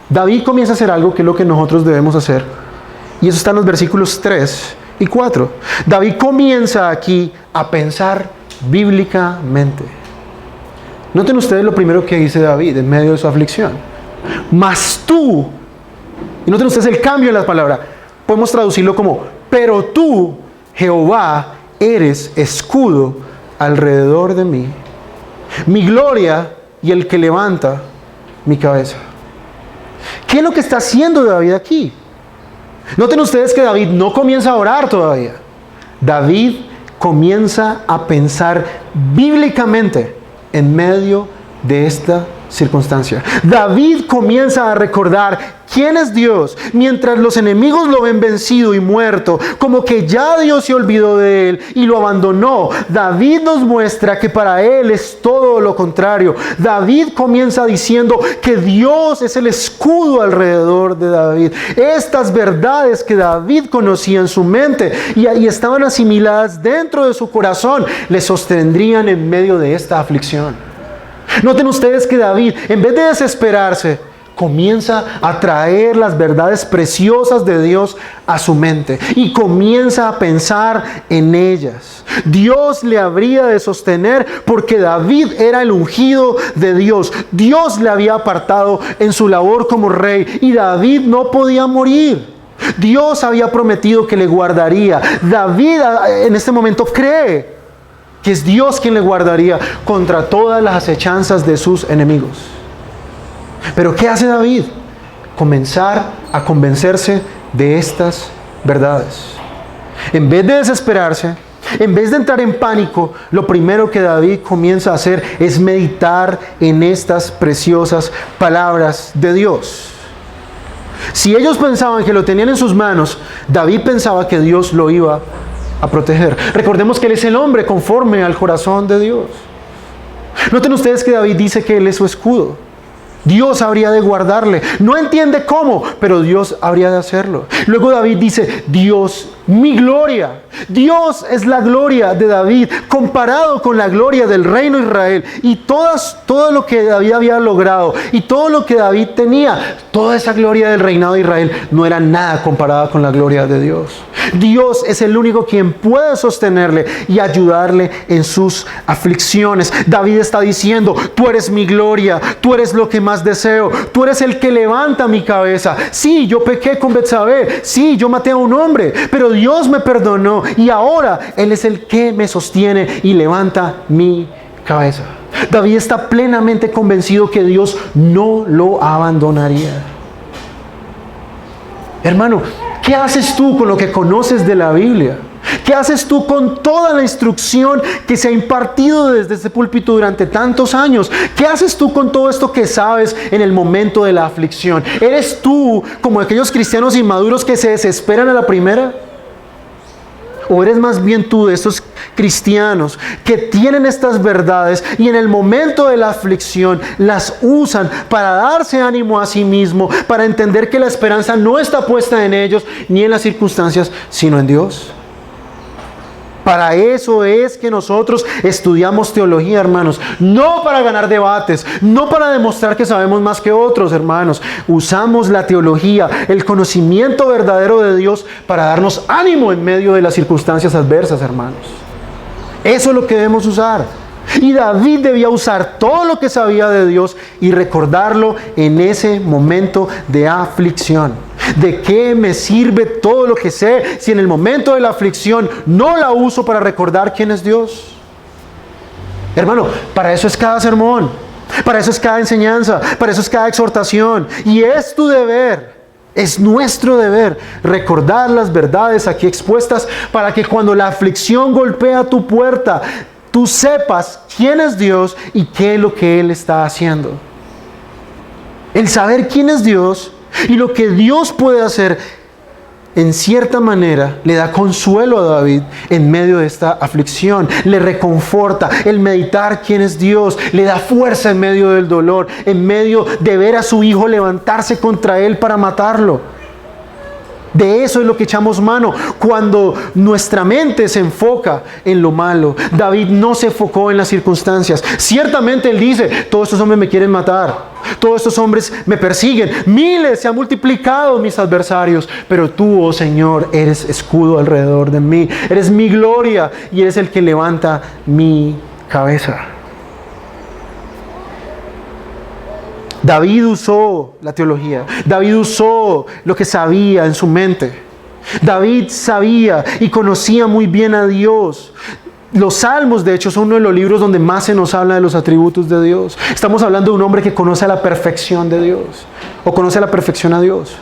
David comienza a hacer algo que es lo que nosotros debemos hacer. Y eso está en los versículos 3 y 4. David comienza aquí a pensar bíblicamente. Noten ustedes lo primero que dice David en medio de su aflicción. Mas tú, y noten ustedes el cambio en las palabras. Podemos traducirlo como, pero tú, Jehová, eres escudo alrededor de mí, mi gloria y el que levanta mi cabeza. ¿Qué es lo que está haciendo David aquí? Noten ustedes que David no comienza a orar todavía. David comienza a pensar bíblicamente en medio de esta circunstancia. David comienza a recordar quién es Dios, mientras los enemigos lo ven vencido y muerto, como que ya Dios se olvidó de él y lo abandonó. David nos muestra que para él es todo lo contrario. David comienza diciendo que Dios es el escudo alrededor de David. Estas verdades que David conocía en su mente y estaban asimiladas dentro de su corazón, le sostendrían en medio de esta aflicción. Noten ustedes que David, en vez de desesperarse, comienza a traer las verdades preciosas de Dios a su mente y comienza a pensar en ellas. Dios le habría de sostener porque David era el ungido de Dios. Dios le había apartado en su labor como rey y David no podía morir. Dios había prometido que le guardaría. David en este momento cree que es Dios quien le guardaría contra todas las acechanzas de sus enemigos. Pero ¿qué hace David? Comenzar a convencerse de estas verdades. En vez de desesperarse, en vez de entrar en pánico, lo primero que David comienza a hacer es meditar en estas preciosas palabras de Dios. Si ellos pensaban que lo tenían en sus manos, David pensaba que Dios lo iba a proteger. Recordemos que Él es el hombre conforme al corazón de Dios. Noten ustedes que David dice que Él es su escudo. Dios habría de guardarle. No entiende cómo, pero Dios habría de hacerlo. Luego David dice, Dios, mi gloria. Dios es la gloria de David comparado con la gloria del reino de Israel. Y todo lo que David había logrado y todo lo que David tenía, toda esa gloria del reinado de Israel no era nada comparada con la gloria de Dios. Dios es el único quien puede sostenerle y ayudarle en sus aflicciones. David está diciendo: tú eres mi gloria, tú eres lo que más deseo, tú eres el que levanta mi cabeza. Sí, yo pequé con Betsabé, sí, yo maté a un hombre, pero Dios me perdonó y ahora Él es el que me sostiene y levanta mi cabeza. David está plenamente convencido que Dios no lo abandonaría. Hermano, ¿qué haces tú con lo que conoces de la Biblia? ¿Qué haces tú con toda la instrucción que se ha impartido desde este púlpito durante tantos años? ¿Qué haces tú con todo esto que sabes en el momento de la aflicción? ¿Eres tú como aquellos cristianos inmaduros que se desesperan a la primera? ¿O eres más bien tú de estos cristianos que tienen estas verdades y en el momento de la aflicción las usan para darse ánimo a sí mismo, para entender que la esperanza no está puesta en ellos ni en las circunstancias, sino en Dios? Para eso es que nosotros estudiamos teología, hermanos. No para ganar debates, no para demostrar que sabemos más que otros, hermanos. Usamos la teología, el conocimiento verdadero de Dios para darnos ánimo en medio de las circunstancias adversas, hermanos. Eso es lo que debemos usar. Y David debía usar todo lo que sabía de Dios y recordarlo en ese momento de aflicción. ¿De qué me sirve todo lo que sé si en el momento de la aflicción no la uso para recordar quién es Dios? Hermano, para eso es cada sermón, para eso es cada enseñanza, para eso es cada exhortación. Y es tu deber, es nuestro deber recordar las verdades aquí expuestas para que cuando la aflicción golpea tu puerta, tú sepas quién es Dios y qué es lo que Él está haciendo. El saber quién es Dios y lo que Dios puede hacer, en cierta manera, le da consuelo a David en medio de esta aflicción. Le reconforta. El meditar quién es Dios le da fuerza en medio del dolor, en medio de ver a su hijo levantarse contra él para matarlo. De eso es lo que echamos mano cuando nuestra mente se enfoca en lo malo. David no se enfocó en las circunstancias. Ciertamente él dice: todos estos hombres me quieren matar, todos estos hombres me persiguen, miles se han multiplicado mis adversarios, pero tú, oh Señor, eres escudo alrededor de mí, eres mi gloria y eres el que levanta mi cabeza. David usó la teología. David usó lo que sabía en su mente. David sabía y conocía muy bien a Dios. Los Salmos, de hecho, son uno de los libros donde más se nos habla de los atributos de Dios. Estamos hablando de un hombre que conoce a la perfección de Dios, o conoce a la perfección a Dios.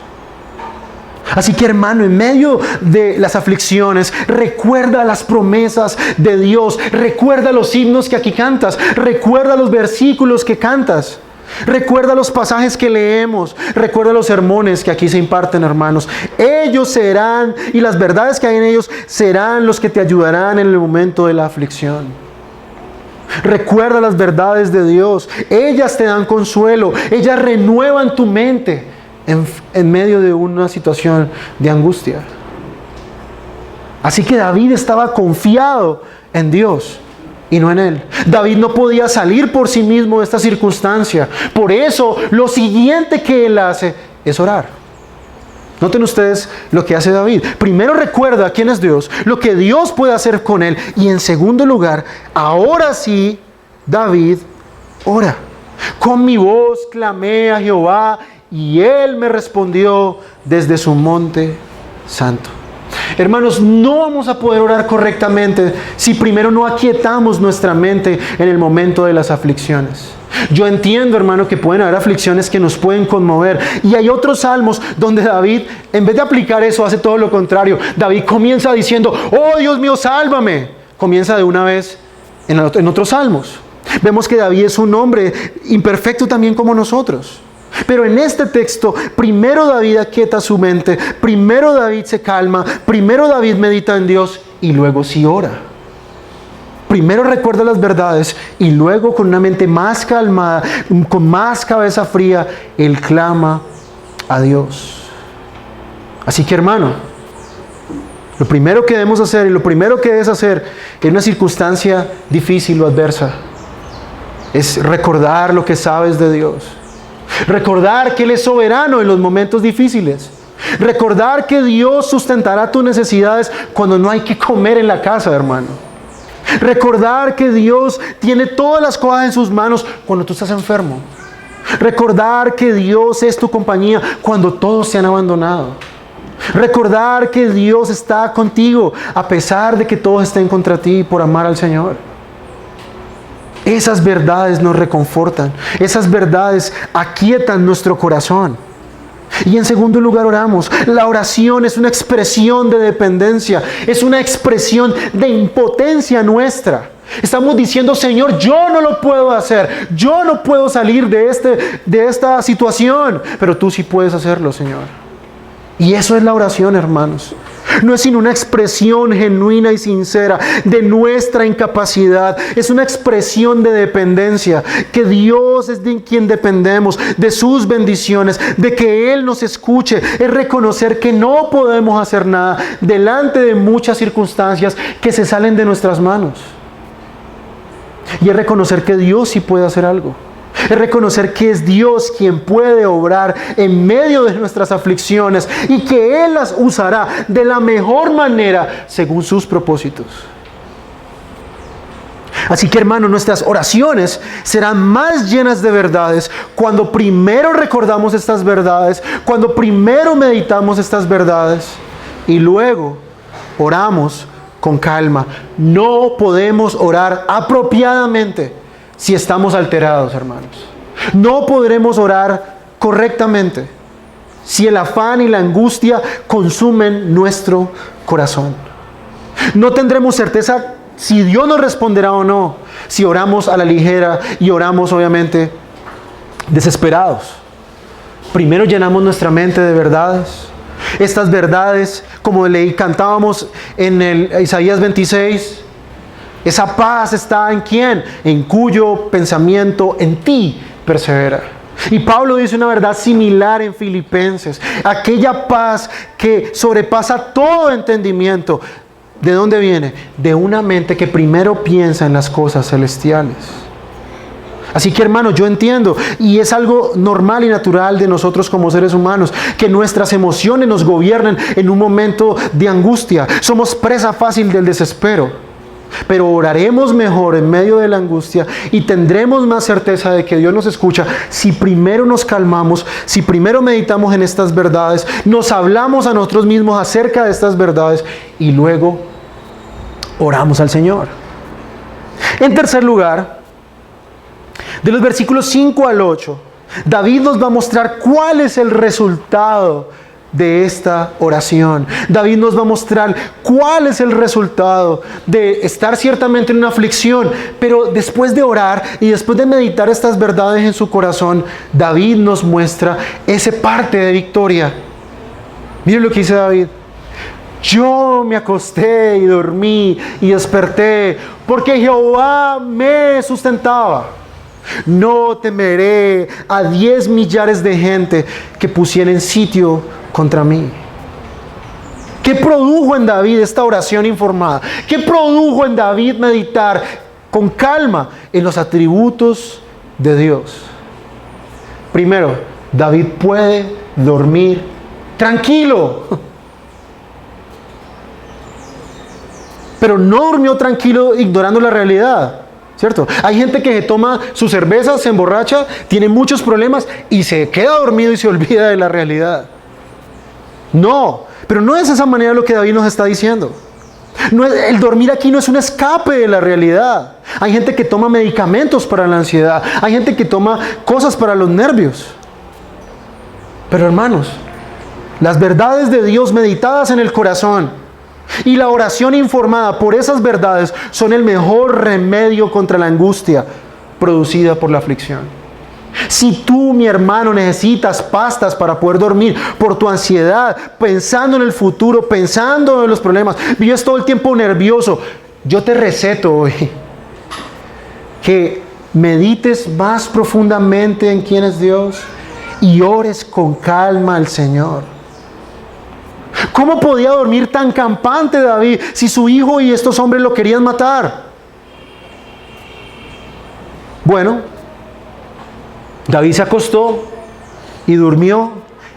Así que, hermano, en medio de las aflicciones, recuerda las promesas de Dios. Recuerda los himnos que aquí cantas. Recuerda los versículos que cantas. Recuerda los pasajes que leemos. Recuerda los sermones que aquí se imparten, hermanos. Ellos serán, y las verdades que hay en ellos serán los que te ayudarán en el momento de la aflicción. Recuerda las verdades de Dios. Ellas te dan consuelo. Ellas renuevan tu mente en medio de una situación de angustia. Así que David estaba confiado en Dios y no en él. David no podía salir por sí mismo de esta circunstancia. Por eso, lo siguiente que él hace es orar. Noten ustedes lo que hace David. Primero recuerda quién es Dios, lo que Dios puede hacer con él. Y en segundo lugar, ahora sí, David ora. Con mi voz clamé a Jehová y Él me respondió desde su monte santo. Hermanos, no vamos a poder orar correctamente si primero no aquietamos nuestra mente en el momento de las aflicciones. Yo entiendo, hermano, que pueden haber aflicciones que nos pueden conmover. Y hay otros salmos donde David, en vez de aplicar eso, hace todo lo contrario. David comienza diciendo: oh Dios mío, sálvame. Comienza de una vez en otros salmos. Vemos que David es un hombre imperfecto también como nosotros. Pero en este texto, primero David aquieta su mente, primero David se calma, primero David medita en Dios y luego sí ora. Primero recuerda las verdades y luego, con una mente más calmada, con más cabeza fría, él clama a Dios. Así que, hermano, Lo primero que debemos hacer y lo primero que debes hacer en una circunstancia difícil o adversa es recordar lo que sabes de Dios. Recordar que Él es soberano en los momentos difíciles. Recordar que Dios sustentará tus necesidades cuando no hay que comer en la casa, hermano. Recordar que Dios tiene todas las cosas en sus manos cuando tú estás enfermo. Recordar que Dios es tu compañía cuando todos se han abandonado. Recordar que Dios está contigo a pesar de que todos estén contra ti por amar al Señor. Esas verdades nos reconfortan. Esas verdades aquietan nuestro corazón. Y en segundo lugar oramos. La oración es una expresión de dependencia. Es una expresión de impotencia nuestra. Estamos diciendo, Señor, yo no lo puedo hacer. Yo no puedo salir de esta situación. Pero tú sí puedes hacerlo, Señor. Y eso es la oración, hermanos. No es sino una expresión genuina y sincera de nuestra incapacidad. Es una expresión de dependencia, que Dios es de quien dependemos, de sus bendiciones, de que Él nos escuche. Es reconocer que no podemos hacer nada delante de muchas circunstancias que se salen de nuestras manos. Y es reconocer que Dios sí puede hacer algo. Es reconocer que es Dios quien puede obrar en medio de nuestras aflicciones y que Él las usará de la mejor manera según sus propósitos. Así que, hermano, nuestras oraciones serán más llenas de verdades cuando primero recordamos estas verdades, cuando primero meditamos estas verdades y luego oramos con calma. No podemos orar apropiadamente si estamos alterados, hermanos. No podremos orar correctamente si el afán y la angustia consumen nuestro corazón. No tendremos certeza si Dios nos responderá o no, si oramos a la ligera y oramos obviamente desesperados. Primero llenamos nuestra mente de verdades. Estas verdades, como cantábamos en el Isaías 26, esa paz está en ¿quién? En cuyo pensamiento en ti persevera. Y Pablo dice una verdad similar en Filipenses. Aquella paz que sobrepasa todo entendimiento. ¿De dónde viene? De una mente que primero piensa en las cosas celestiales. Así que, hermano, yo entiendo, y es algo normal y natural de nosotros como seres humanos, que nuestras emociones nos gobiernen en un momento de angustia. Somos presa fácil del desespero. Pero oraremos mejor en medio de la angustia y tendremos más certeza de que Dios nos escucha si primero nos calmamos, si primero meditamos en estas verdades, nos hablamos a nosotros mismos acerca de estas verdades y luego oramos al Señor. En tercer lugar, de los versículos 5 al 8, David nos va a mostrar cuál es el resultado de esta oración. David nos va a mostrar cuál es el resultado de estar ciertamente en una aflicción, pero después de orar y después de meditar estas verdades en su corazón, David nos muestra esa parte de victoria. Miren lo que dice David. Yo me acosté y dormí y desperté porque Jehová me sustentaba. No temeré a 10 millares de gente que pusieren sitio contra mí. ¿Qué produjo en David esta oración informada? ¿Qué produjo en David meditar con calma en los atributos de Dios? Primero, David puede dormir tranquilo. Pero no durmió tranquilo ignorando la realidad. ¿Cierto? Hay gente que toma su cerveza, se emborracha, tiene muchos problemas y se queda dormido y se olvida de la realidad. No, pero no es esa manera lo que David nos está diciendo. El dormir aquí no es un escape de la realidad. Hay gente que toma medicamentos para la ansiedad, hay gente que toma cosas para los nervios. Pero, hermanos, las verdades de Dios meditadas en el corazón y la oración informada por esas verdades son el mejor remedio contra la angustia producida por la aflicción. Si tú, mi hermano, necesitas pastas para poder dormir por tu ansiedad, pensando en el futuro, pensando en los problemas, vives todo el tiempo nervioso, yo te receto hoy que medites más profundamente en quién es Dios y ores con calma al Señor. ¿Cómo podía dormir tan campante David si su hijo y estos hombres lo querían matar? Bueno, David se acostó y durmió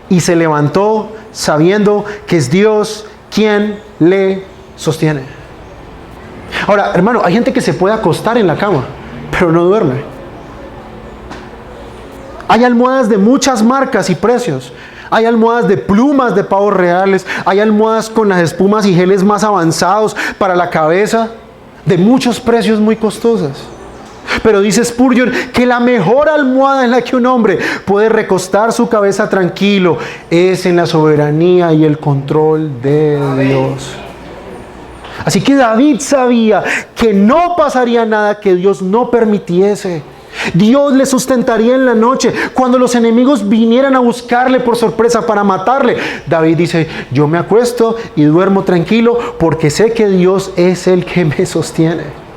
y se levantó sabiendo que es Dios quien le sostiene. Ahora, hermano, hay gente que se puede acostar en la cama, pero no duerme. Hay almohadas de muchas marcas y precios. Hay almohadas de plumas de pavos reales. Hay almohadas con las espumas y geles más avanzados para la cabeza, de muchos precios muy costosos. Pero dice Spurgeon que la mejor almohada en la que un hombre puede recostar su cabeza tranquilo es en la soberanía y el control de Dios. Así que David sabía que no pasaría nada que Dios no permitiese. Dios le sustentaría en la noche. Cuando los enemigos vinieran a buscarle por sorpresa para matarle, David dice: yo me acuesto y duermo tranquilo porque sé que Dios es el que me sostiene.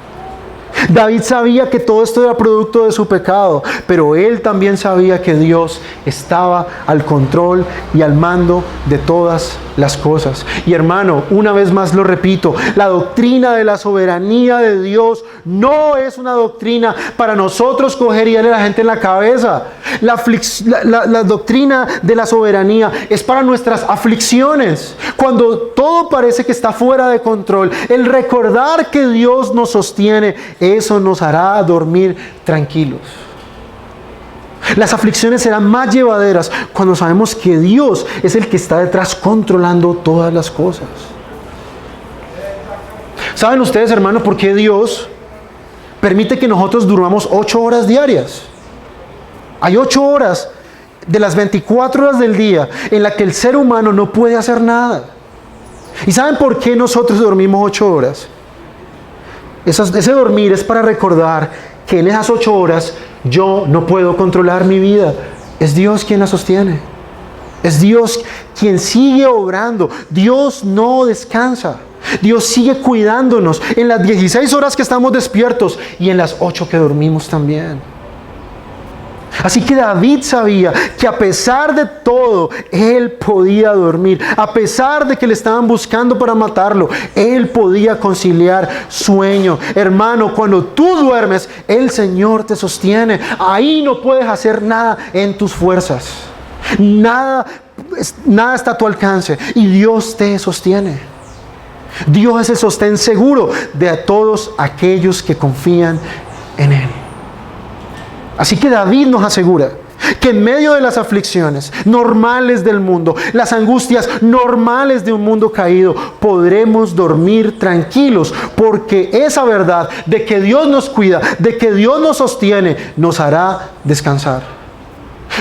David sabía que todo esto era producto de su pecado, pero él también sabía que Dios estaba al control y al mando de todas las cosas. Y hermano, una vez más lo repito, la doctrina de la soberanía de Dios no es una doctrina para nosotros coger y darle a la gente en la cabeza. La doctrina de la soberanía es para nuestras aflicciones. Cuando todo parece que está fuera de control, el recordar que Dios nos sostiene, eso nos hará dormir tranquilos. Las aflicciones serán más llevaderas cuando sabemos que Dios es el que está detrás controlando todas las cosas. ¿Saben ustedes, hermanos, por qué Dios permite que nosotros durmamos 8 horas diarias? Hay 8 horas de las 24 horas del día en las que el ser humano no puede hacer nada. ¿Y saben por qué nosotros dormimos 8 horas? Ese dormir es para recordar que en esas 8 horas yo no puedo controlar mi vida. Es Dios quien la sostiene. Es Dios quien sigue obrando. Dios no descansa. Dios sigue cuidándonos en las 16 horas que estamos despiertos y en las 8 que dormimos también. Así que David sabía que a pesar de todo, él podía dormir. A pesar de que le estaban buscando para matarlo, él podía conciliar sueño. Hermano, cuando tú duermes, el Señor te sostiene. Ahí no puedes hacer nada en tus fuerzas. Nada está a tu alcance y Dios te sostiene. Dios es el sostén seguro de todos aquellos que confían en Él. Así que David nos asegura que en medio de las aflicciones normales del mundo, las angustias normales de un mundo caído, podremos dormir tranquilos, porque esa verdad de que Dios nos cuida, de que Dios nos sostiene, nos hará descansar.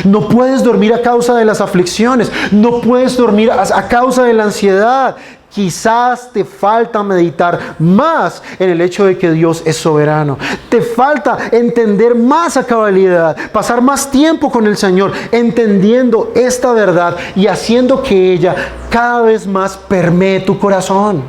No puedes dormir a causa de las aflicciones, no puedes dormir a causa de la ansiedad. Quizás te falta meditar más en el hecho de que Dios es soberano. Te falta entender más a cabalidad, pasar más tiempo con el Señor, entendiendo esta verdad y haciendo que ella cada vez más permee tu corazón.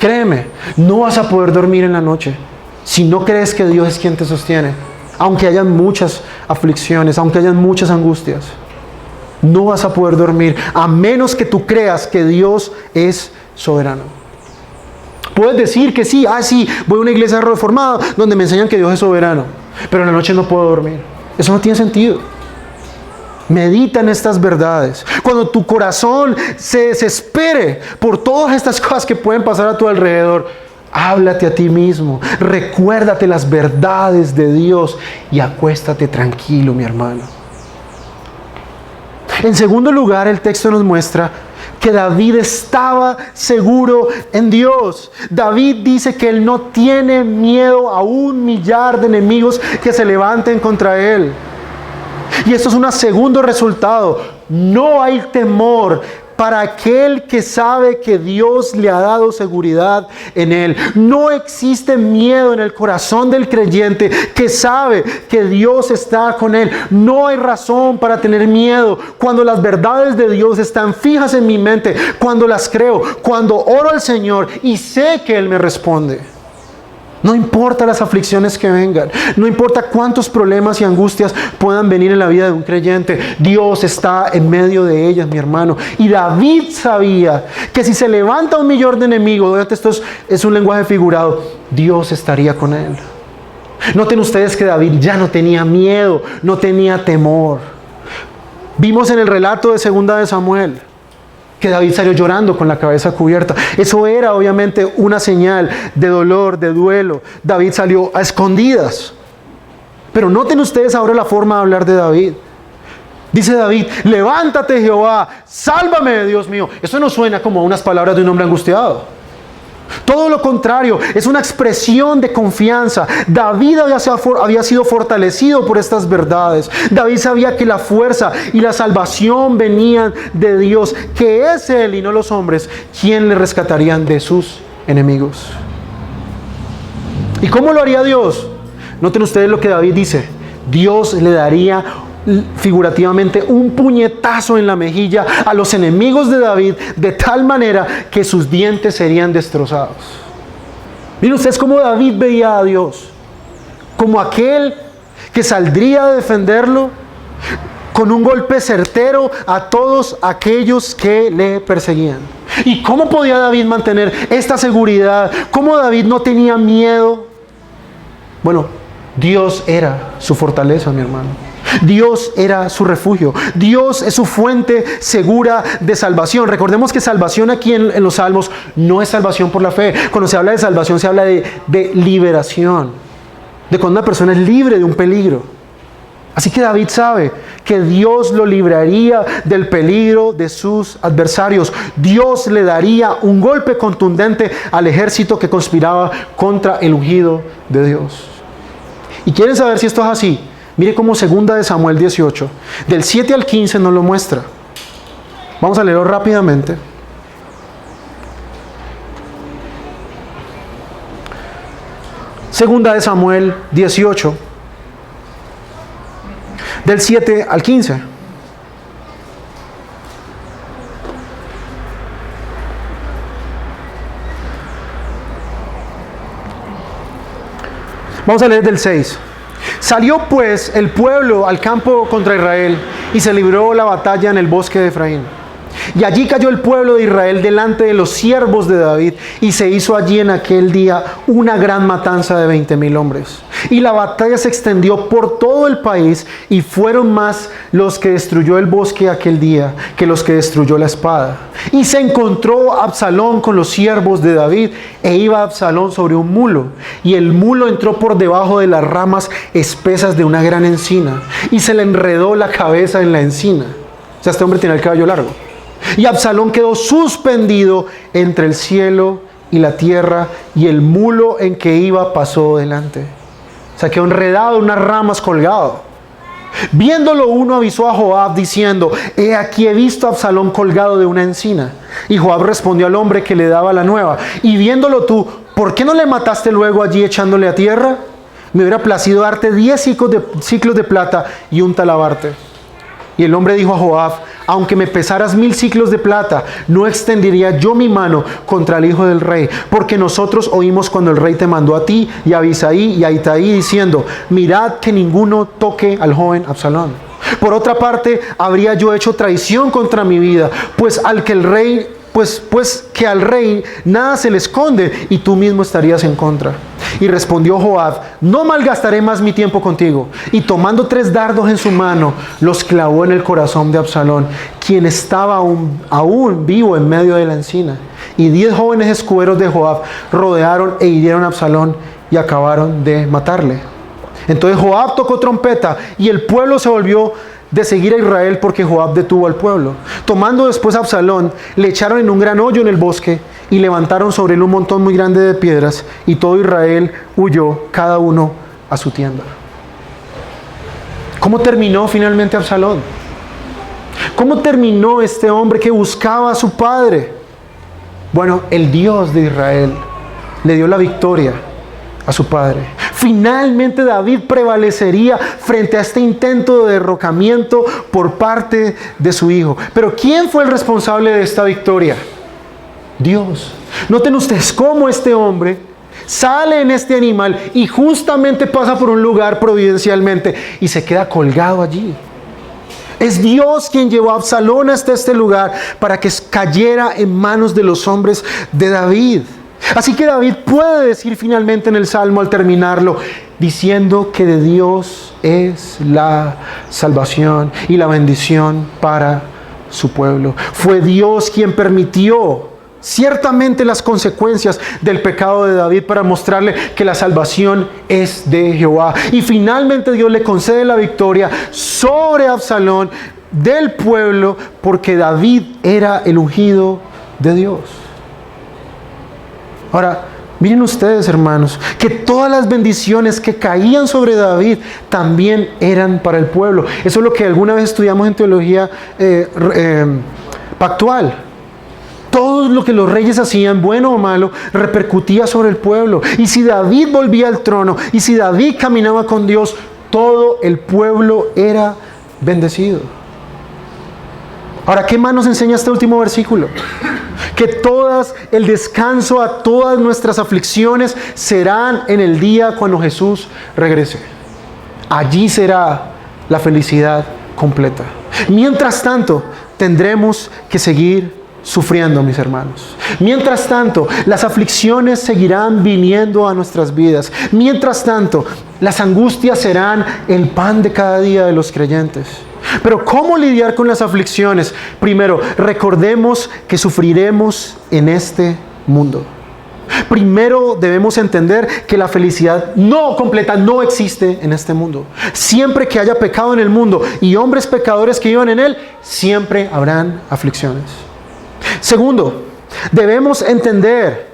Créeme, no vas a poder dormir en la noche si no crees que Dios es quien te sostiene. Aunque hayan muchas aflicciones, aunque hayan muchas angustias, no vas a poder dormir a menos que tú creas que Dios es soberano. Puedes decir que sí, voy a una iglesia reformada donde me enseñan que Dios es soberano, pero en la noche no puedo dormir. Eso no tiene sentido. Medita en estas verdades. Cuando tu corazón se desespere por todas estas cosas que pueden pasar a tu alrededor, háblate a ti mismo, recuérdate las verdades de Dios y acuéstate tranquilo, mi hermano. En segundo lugar, el texto nos muestra que David estaba seguro en Dios. David dice que él no tiene miedo a 1,000,000 de enemigos que se levanten contra él. Y esto es un segundo resultado. No hay temor para aquel que sabe que Dios le ha dado seguridad en él. No existe miedo en el corazón del creyente que sabe que Dios está con él. No hay razón para tener miedo cuando las verdades de Dios están fijas en mi mente, cuando las creo, cuando oro al Señor y sé que Él me responde. No importa las aflicciones que vengan, no importa cuántos problemas y angustias puedan venir en la vida de un creyente, Dios está en medio de ellas, mi hermano. Y David sabía que si se levanta un millón de enemigos, esto es un lenguaje figurado, Dios estaría con él. Noten ustedes que David ya no tenía miedo, no tenía temor. Vimos en el relato de 2 de Samuel que David salió llorando con la cabeza cubierta. Eso era obviamente una señal de dolor, de duelo. David salió a escondidas. Pero noten ustedes ahora la forma de hablar de David. Dice David, levántate Jehová, sálvame Dios mío. Eso no suena como unas palabras de un hombre angustiado. Todo lo contrario, es una expresión de confianza. David había sido fortalecido por estas verdades. David sabía que la fuerza y la salvación venían de Dios, que es Él y no los hombres quien le rescatarían de sus enemigos. ¿Y cómo lo haría Dios? Noten ustedes lo que David dice. Dios le daría figurativamente un puñetazo en la mejilla a los enemigos de David, de tal manera que sus dientes serían destrozados. Miren ustedes cómo David veía a Dios, como aquel que saldría a defenderlo con un golpe certero a todos aquellos que le perseguían. ¿Y cómo podía David mantener esta seguridad? ¿Cómo David no tenía miedo? Bueno, Dios era su fortaleza, mi hermano. Dios era su refugio. Dios es su fuente segura de salvación. Recordemos que salvación aquí en los Salmos no es salvación por la fe. Cuando se habla de salvación se habla de liberación. De cuando una persona es libre de un peligro. Así que David sabe que Dios lo libraría del peligro de sus adversarios. Dios le daría un golpe contundente al ejército que conspiraba contra el ungido de Dios. ¿Y quieren saber si esto es así? Mire cómo 2 de Samuel 18, del 7 al 15 nos lo muestra. Vamos a leerlo rápidamente. Segunda de Samuel 18, del 7 al 15. Vamos a leer del 6. Salió pues el pueblo al campo contra Israel y se libró la batalla en el bosque de Efraín. Y allí cayó el pueblo de Israel delante de los siervos de David, y se hizo allí en aquel día una gran matanza de 20,000 hombres. Y la batalla se extendió por todo el país, y fueron más los que destruyó el bosque aquel día que los que destruyó la espada. Y se encontró Absalón con los siervos de David, e iba Absalón sobre un mulo, y el mulo entró por debajo de las ramas espesas de una gran encina, y se le enredó la cabeza en la encina. O sea, este hombre tenía el cabello largo. Y Absalón quedó suspendido entre el cielo y la tierra, y el mulo en que iba pasó delante. O sea, quedó enredado en unas ramas colgado. Viéndolo uno avisó a Joab diciendo: he aquí he visto a Absalón colgado de una encina. Y Joab respondió al hombre que le daba la nueva: y viéndolo tú, ¿por qué no le mataste luego allí echándole a tierra? Me hubiera placido darte 10 ciclos de plata y un talabarte. Y el hombre dijo a Joab: aunque me pesaras 1000 ciclos de plata, no extendería yo mi mano contra el hijo del rey, porque nosotros oímos cuando el rey te mandó a ti y a Abisaí y a Itaí diciendo: mirad que ninguno toque al joven Absalón. Por otra parte, habría yo hecho traición contra mi vida, pues que al rey nada se le esconde, y tú mismo estarías en contra. Y respondió Joab: no malgastaré más mi tiempo contigo. Y tomando 3 dardos en su mano, los clavó en el corazón de Absalón, quien estaba aún vivo en medio de la encina. Y 10 jóvenes escuderos de Joab rodearon e hirieron a Absalón y acabaron de matarle. Entonces Joab tocó trompeta, y el pueblo se volvió de seguir a Israel, porque Joab detuvo al pueblo. Tomando después a Absalón, le echaron en un gran hoyo en el bosque, y levantaron sobre él un montón muy grande de piedras, y todo Israel huyó, cada uno a su tienda. ¿Cómo terminó finalmente Absalón? ¿Cómo terminó este hombre que buscaba a su padre? Bueno, el Dios de Israel le dio la victoria a su padre. Finalmente David prevalecería frente a este intento de derrocamiento por parte de su hijo. Pero ¿quién fue el responsable de esta victoria? Dios. Noten ustedes cómo este hombre sale en este animal y justamente pasa por un lugar providencialmente y se queda colgado allí. Es Dios quien llevó a Absalón hasta este lugar para que cayera en manos de los hombres de David. Así que David puede decir finalmente en el Salmo al terminarlo, diciendo que de Dios es la salvación y la bendición para su pueblo. Fue Dios quien permitió ciertamente las consecuencias del pecado de David para mostrarle que la salvación es de Jehová. Y finalmente Dios le concede la victoria sobre Absalón del pueblo porque David era el ungido de Dios. Ahora, miren ustedes, hermanos, que todas las bendiciones que caían sobre David también eran para el pueblo. Eso es lo que alguna vez estudiamos en teología pactual. Todo lo que los reyes hacían, bueno o malo, repercutía sobre el pueblo. Y si David volvía al trono, y si David caminaba con Dios, todo el pueblo era bendecido. Ahora, ¿qué más nos enseña este último versículo? Que el descanso a todas nuestras aflicciones serán en el día cuando Jesús regrese. Allí será la felicidad completa. Mientras tanto, tendremos que seguir sufriendo, mis hermanos. Mientras tanto, las aflicciones seguirán viniendo a nuestras vidas. Mientras tanto, las angustias serán el pan de cada día de los creyentes. Pero ¿cómo lidiar con las aflicciones? Primero, recordemos que sufriremos en este mundo. Primero debemos entender que la felicidad no completa no existe en este mundo. Siempre que haya pecado en el mundo y hombres pecadores que vivan en él, siempre habrán aflicciones. Segundo, debemos entender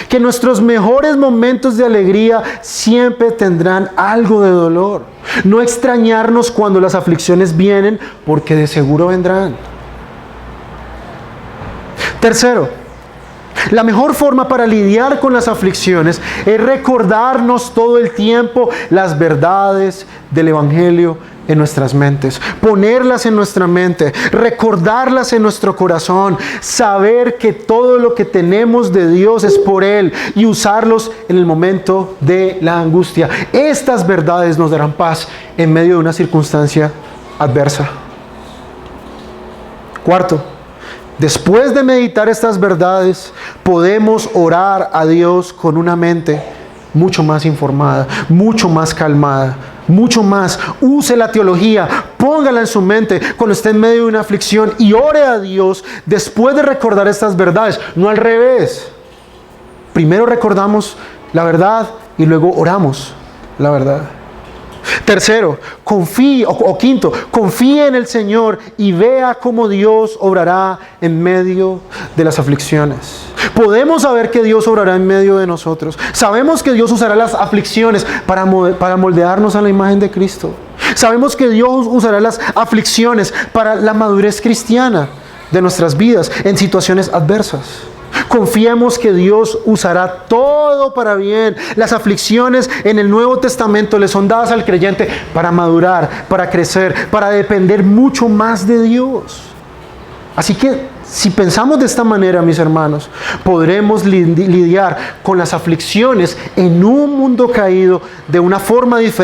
que nuestros mejores momentos de alegría siempre tendrán algo de dolor. No extrañarnos cuando las aflicciones vienen, porque de seguro vendrán. Tercero, la mejor forma para lidiar con las aflicciones es recordarnos todo el tiempo las verdades del Evangelio en nuestras mentes, ponerlas en nuestra mente, recordarlas en nuestro corazón, saber que todo lo que tenemos de Dios es por Él y usarlos en el momento de la angustia. Estas verdades nos darán paz en medio de una circunstancia adversa. Cuarto, después de meditar estas verdades, podemos orar a Dios con una mente mucho más informada, mucho más calmada, mucho más. Use la teología, póngala en su mente cuando esté en medio de una aflicción y ore a Dios después de recordar estas verdades, no al revés. Primero recordamos la verdad y luego oramos la verdad. Tercero, quinto, confíe en el Señor y vea cómo Dios obrará en medio de las aflicciones. Podemos saber que Dios obrará en medio de nosotros. Sabemos que Dios usará las aflicciones para moldearnos a la imagen de Cristo. Sabemos que Dios usará las aflicciones para la madurez cristiana de nuestras vidas en situaciones adversas. Confiemos que Dios usará todo para bien. Las aflicciones en el Nuevo Testamento le son dadas al creyente para madurar, para crecer, para depender mucho más de Dios. Así que si pensamos de esta manera, mis hermanos, podremos lidiar con las aflicciones en un mundo caído de una forma diferente.